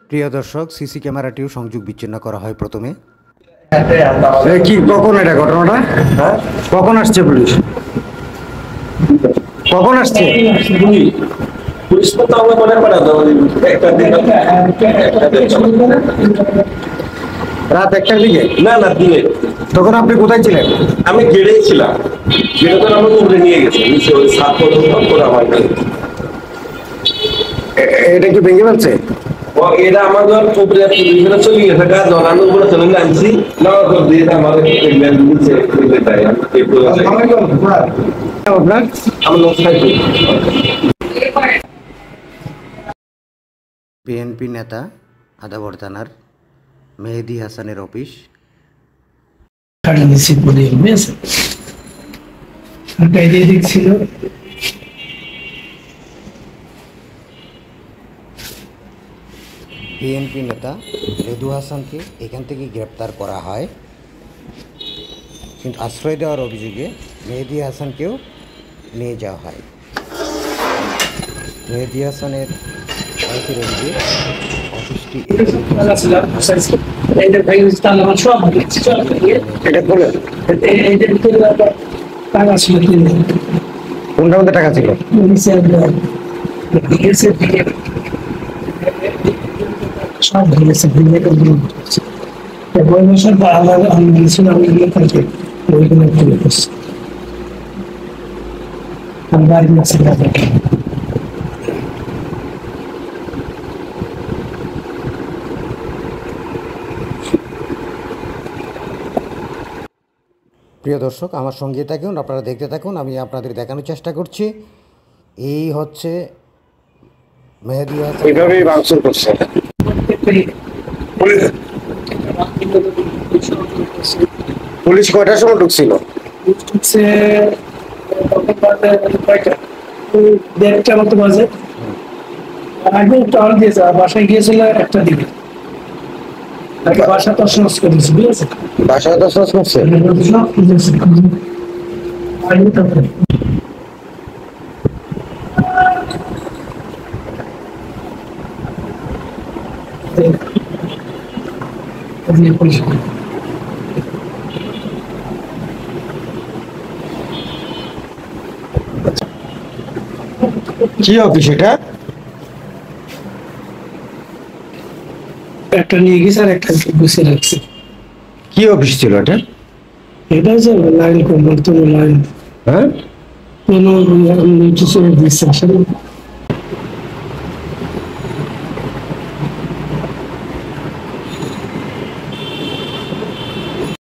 প্রিয় দর্শক, সিসি ক্যামেরাটিও সংযোগ বিচ্ছিন্ন করা হয় প্রথমে। কি কখন এটা ঘটনাটা? কখন আসছে পুলিশ? কখন আসছে পুলিশ? তো আমরা মনে করা একটা দিন রাত 1টার দিকে? না না দিনে। তখন আপনি কোথায় ছিলেন? আমি গেড়েই ছিলাম, গেড়ে তো আমাকে উপরে নিয়ে গেছে নিচে ওই সাত করে আমার এটা কি ভেঙে ফেলছে? এরা আমাদের উপরে পুলিশরা চলে গেছে গা জড়ানো উপরে চলে নামছি নেওয়ার পর দিয়ে আমাদের নিচে দেয়। আপনার আমার লোক বিএনপি নেতা আদাবর থানার মেহেদী হাসানের অফিস। বিএনপি নেতা রেদু হাসানকে এখান থেকে গ্রেপ্তার করা হয়, কিন্তু আশ্রয় দেওয়ার অভিযোগে মেহেদী হাসানকেও নিয়ে যাওয়া হয়। মেহেদী হাসানের অফিসের অভিযোগ অফিসটি কোনটার মধ্যে টাকা ছিল? সব ভেঙেছে, ভেঙে বই বছর আমি গেছিলাম ওইগুলো খুলে করছি আমি বাড়ি গেছি। প্রিয় দর্শক, আমার সঙ্গে থাকুন, আপনারা দেখতে থাকুন, আমি আপনাদের দেখানোর চেষ্টা করছি। এই হচ্ছে মেহেদী হাসান। এইভাবেই ভাঙচুর করছে। পুলিশ কয়টার সময় ঢুকছিল? ঢুকছে 1:30 মতো বাজে। আগে টাওয়ার দিয়েছে, বাসায় গিয়েছিল 1টার দিকে। বাসা তছনছ করেছে, বুঝেছে? বাসায় তো শেষ করছে। সব খুঁজেছে। কি অফিস এটা? একটা নিয়ে গেছে আর একটা গুছিয়ে রাখছে। কি অফিস ছিল এটা? এটা হচ্ছে লাইন কোম্পানি, লাইন হ্যাঁ, কোনো কিছু দিচ্ছে আসলে